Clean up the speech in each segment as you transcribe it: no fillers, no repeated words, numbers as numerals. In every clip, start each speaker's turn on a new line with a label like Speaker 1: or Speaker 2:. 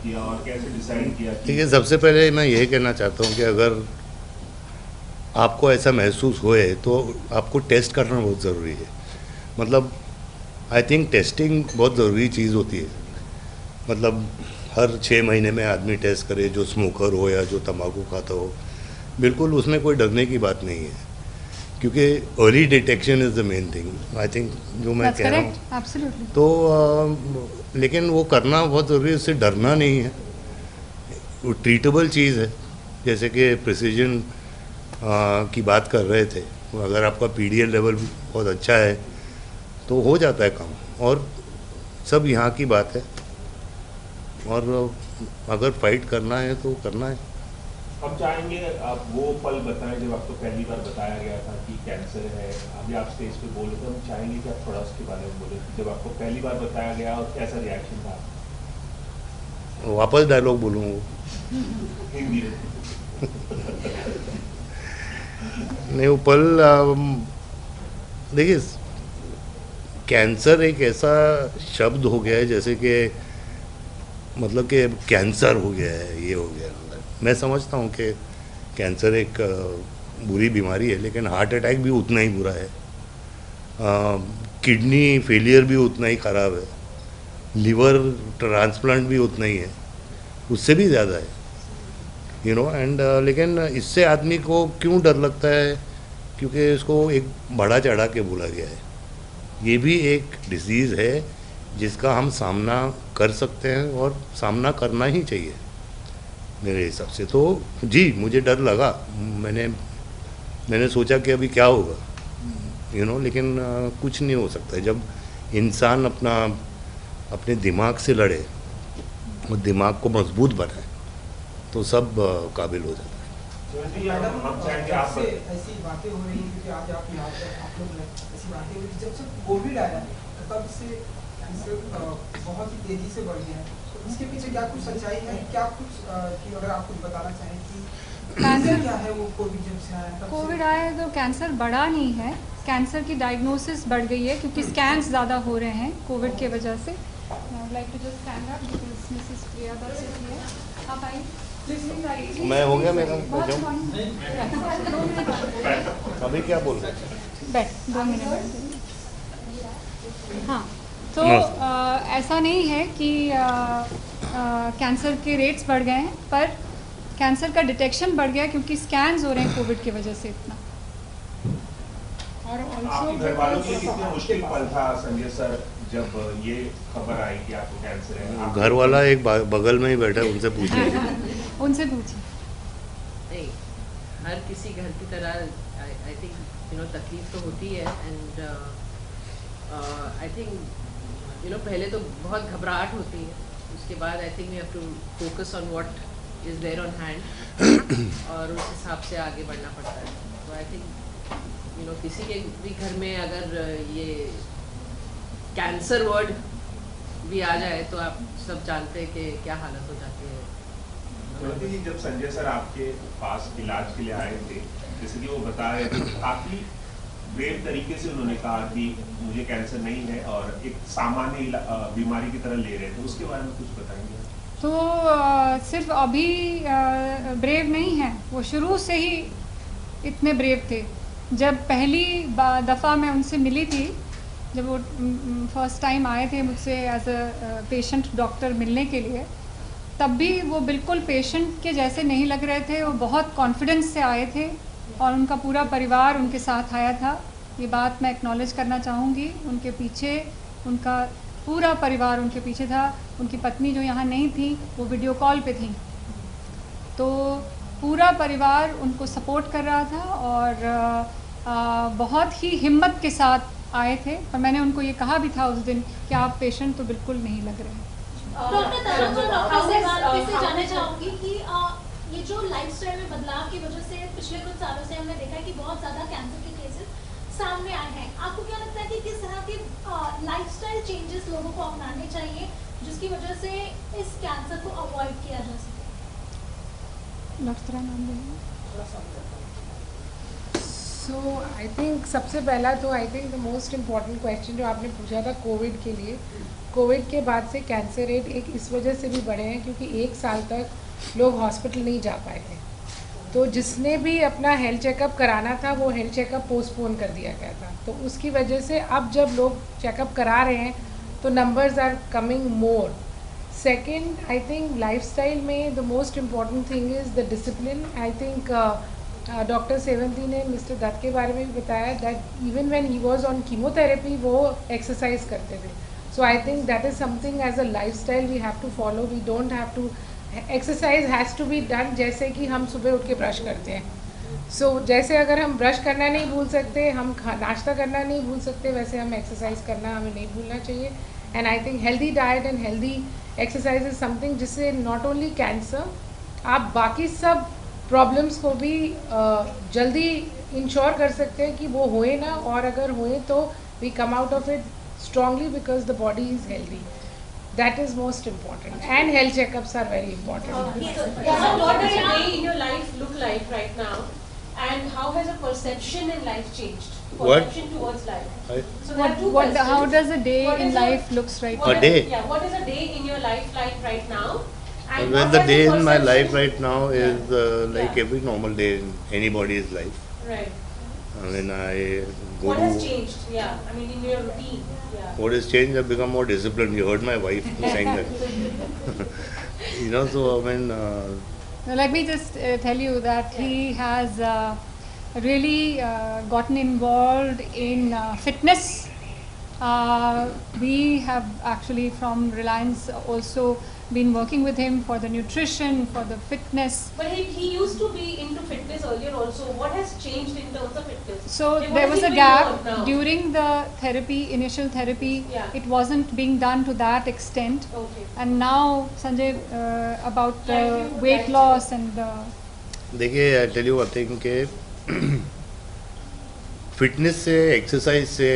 Speaker 1: किया और कैसे डिसाइड किया?
Speaker 2: देखिए, सबसे पहले मैं यही कहना चाहता हूँ कि अगर आपको ऐसा महसूस होए तो आपको टेस्ट करना बहुत ज़रूरी है। मतलब आई थिंक टेस्टिंग बहुत ज़रूरी चीज़ होती है। मतलब हर 6 महीने में आदमी टेस्ट करे, जो स्मोकर हो या जो तंबाकू खाता हो, बिल्कुल उसमें कोई डरने की बात नहीं है, क्योंकि early detection is the main thing I think, जो मैं कह रहा हूँ। तो लेकिन वो करना बहुत ज़रूरी है, उससे डरना नहीं है। वो ट्रीटेबल चीज़ है, जैसे कि प्रिसीजन की बात कर रहे थे। अगर आपका पीडीएल लेवल बहुत अच्छा है तो हो जाता है काम, और सब यहाँ की बात है। और अगर फाइट करना है तो करना है।
Speaker 1: हम चाहेंगे आप वो पल बताएं जब आपको पहली बार बताया गया था कि कैंसर है। अभी आप स्टेज पे बोले तो हम चाहेंगे कि आप थोड़ा उसके बारे में बोले, जब आपको पहली बार बताया गया और कैसा रिएक्शन था?
Speaker 2: वापस डायलॉग बोलूँ?
Speaker 1: हिंदी में।
Speaker 2: नहीं, वो पल देखिए, कैंसर एक ऐसा शब्द हो गया है जैसे कि मतलब कि कैंसर हो गया है, ये हो गया। मैं समझता हूँ कि कैंसर एक बुरी बीमारी है, लेकिन हार्ट अटैक भी उतना ही बुरा है, किडनी फेलियर भी उतना ही ख़राब है, लिवर ट्रांसप्लांट भी उतना ही है, उससे भी ज़्यादा है, यू नो। एंड लेकिन इससे आदमी को क्यों डर लगता है? क्योंकि इसको एक बड़ा चढ़ा के बोला गया है। ये भी एक डिजीज़ है जिसका हम सामना कर सकते हैं, और सामना करना ही चाहिए मेरे हिसाब से। तो जी, मुझे डर लगा। मैंने सोचा कि अभी क्या होगा, यू नो, लेकिन कुछ नहीं हो सकता। जब इंसान अपने दिमाग से लड़े और दिमाग को मजबूत बनाए तो सब काबिल हो जाता है।
Speaker 3: ऐसी बातें हो रही हैं क्योंकि आज आप यहाँ पर आप लोग ऐसी बातें हो रही, जब से कोविड आया तब से कैंसर बहुत ही तेजी से बढ़ गया है। तो इसके पीछे क्या कुछ सच्चाई है? क्या कुछ कि अगर आप कुछ बताना चाहें कि कैंसर क्या है? वो कोविड जब से आया,
Speaker 4: कोविड आया तो कैंसर बढ़ा नहीं है, कैंसर की डायग्नोसिस बढ़ गई है क्योंकि स्कैन्स ज़्यादा हो रहे हैं कोविड के वजह से। I would like to just stand up because Mrs Priya Dutt is here. आप आइए।
Speaker 2: मैं हो गया मेरा, अभी क्या बोल रहे हैं?
Speaker 4: बैठ 2 मिनट। हाँ, तो ऐसा नहीं है कि कैंसर के रेट्स बढ़ गए हैं, पर कैंसर का डिटेक्शन बढ़ गया क्योंकि स्कैन्स हो रहे हैं कोविड की वजह से इतना। और
Speaker 1: आपके घर वालों के लिए कितना मुश्किल पल था संजय सर जब ये खबर आई कि आपको कैंसर है?
Speaker 2: घर वाला एक बगल में ही बैठा है, उनसे पूछिए।
Speaker 4: उनसे पूछिए।
Speaker 5: नहीं, हर किसी घर की तरह आई थिंक यू नो तकलीफ तो होती है। And I think you know पहले तो बहुत घबराहट होती है, उसके बाद I think we have to focus on what is there on hand और उस हिसाब से आगे बढ़ना पड़ता है। तो आई थिंक यू नो किसी के भी घर में अगर ये कैंसर वर्ड भी आ जाए तो आप सब जानते हैं कि क्या हालत हो जाती है।
Speaker 1: जी, जब संजय सर आपके पास इलाज के लिए आए थे, जैसे कि वो बता रहे थे, काफ़ी ब्रेव तरीके से उन्होंने कहा कि मुझे कैंसर नहीं है और एक सामान्य बीमारी की तरह ले रहे थे, उसके बारे में कुछ बताएंगे?
Speaker 4: तो सिर्फ अभी ब्रेव नहीं है, वो शुरू से ही इतने ब्रेव थे। जब पहली दफ़ा मैं उनसे मिली थी, जब वो फर्स्ट टाइम आए थे मुझसे एज अ पेशेंट डॉक्टर मिलने के लिए, तब भी वो बिल्कुल पेशेंट के जैसे नहीं लग रहे थे। वो बहुत कॉन्फिडेंस से आए थे और उनका पूरा परिवार उनके साथ आया था। ये बात मैं एक्नॉलेज करना चाहूँगी। उनके पीछे उनका पूरा परिवार उनके पीछे था। उनकी पत्नी जो यहाँ नहीं थी वो वीडियो कॉल पे थी, तो पूरा परिवार उनको सपोर्ट कर रहा था और बहुत ही हिम्मत के साथ आए थे। और मैंने उनको ये कहा भी था उस दिन कि आप पेशेंट तो बिल्कुल नहीं लग रहे हैं।
Speaker 6: डॉक्टर तरफ से जानना चाहूँगी कि ये जो लाइफस्टाइल में बदलाव की वजह से पिछले कुछ सालों से हमने देखा है कि बहुत ज़्यादा कैंसर के केसेस सामने आए हैं। आपको क्या लगता है कि किस तरह के लाइफस्टाइल चेंजेस लोगों को अपनाने चाहिए जिसकी वजह से इस कैंसर को अवॉइड किया जा सके?
Speaker 4: डॉक्टर नाम
Speaker 7: सो आई थिंक सबसे पहला तो I think the most important question जो आपने पूछा था कोविड के लिए, कोविड के बाद से कैंसर रेट एक इस वजह से भी बढ़े हैं क्योंकि 1 साल तक लोग हॉस्पिटल नहीं जा पाए थे। तो जिसने भी अपना हेल्थ चेकअप कराना था वो हेल्थ चेकअप पोस्टपोन कर दिया गया था, तो उसकी वजह से अब जब लोग चेकअप करा रहे हैं तो numbers are coming more. Second, I think lifestyle में the most important thing is the discipline. I think doctor Sevanti ने मिस्टर दत्त के बारे में भी बताया that even when he was on chemotherapy वो एक्सरसाइज करते थे। So I think that is something as a lifestyle we have to follow. We don't have to, exercise has to be done जैसे कि हम सुबह उठ के ब्रश करते हैं। सो जैसे अगर हम ब्रश करना नहीं भूल सकते, हम नाश्ता करना नहीं भूल सकते, वैसे हम एक्सरसाइज करना हमें नहीं भूलना चाहिए। And I think healthy diet and healthy exercise is something जिससे नॉट ओनली कैंसर, आप बाकी सब प्रॉब्लम्स को भी जल्दी इंश्योर कर सकते हैं कि वो होए ना, और अगर होए तो we come out of it strongly because the body is healthy. That is most important, and health checkups are very important.
Speaker 8: What does a day in your life look like right now, and how has a perception in life changed? Perception towards life. So there are two questions.
Speaker 4: How does a day
Speaker 8: What
Speaker 4: in
Speaker 8: is
Speaker 4: life looks right
Speaker 2: A
Speaker 4: now?
Speaker 2: day?
Speaker 8: Yeah, what is a day in your life like right now? And
Speaker 2: Well,
Speaker 8: what
Speaker 2: the
Speaker 8: has
Speaker 2: day
Speaker 8: a
Speaker 2: in my
Speaker 8: perception-
Speaker 2: life right now is like
Speaker 8: Yeah.
Speaker 2: every normal day in anybody's life.
Speaker 8: Right.
Speaker 2: I mean, I go
Speaker 8: What has
Speaker 2: to.
Speaker 8: changed? Yeah, I mean in your routine. Yeah.
Speaker 2: What has changed? I've become more disciplined. You heard my wife saying that. You know, so I mean,
Speaker 4: Now, let me just tell you that he has really gotten involved in fitness. We have actually from Reliance also been working with him for the nutrition, for the fitness.
Speaker 8: But he used to be into fitness earlier also. What has changed in terms of fitness?
Speaker 4: So
Speaker 8: Okay, what
Speaker 4: there
Speaker 8: is
Speaker 4: was
Speaker 8: he
Speaker 4: a
Speaker 8: doing
Speaker 4: gap
Speaker 8: more now?
Speaker 4: during the therapy, initial therapy.
Speaker 8: Yeah.
Speaker 4: It wasn't being done to that extent.
Speaker 8: Okay.
Speaker 4: And now, Sanjay, about the
Speaker 8: Life-
Speaker 4: weight
Speaker 8: life-
Speaker 4: loss and the
Speaker 2: देखिए, I tell you one thing कि fitness से, exercise से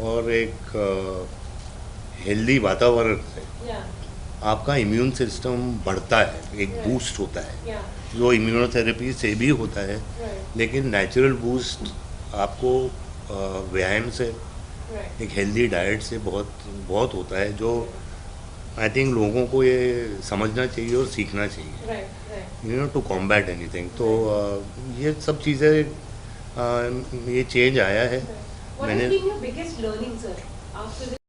Speaker 2: और एक healthy वातावरण से
Speaker 8: Yeah.
Speaker 2: आपका immune system बढ़ता है, एक बूस्ट होता है,
Speaker 8: Yeah.
Speaker 2: जो इम्यूनोथेरेपी से भी होता है।
Speaker 8: Right.
Speaker 2: लेकिन नेचुरल बूस्ट आपको व्यायाम से,
Speaker 8: Right.
Speaker 2: एक हेल्दी डाइट से बहुत बहुत होता है, जो आई थिंक लोगों को ये समझना चाहिए और सीखना चाहिए,
Speaker 8: Right. Right.
Speaker 2: You know, to combat anything. तो ये सब चीज़ें, ये चेंज आया है।
Speaker 8: What
Speaker 2: मैंने
Speaker 8: has been your biggest learning, sir, after this?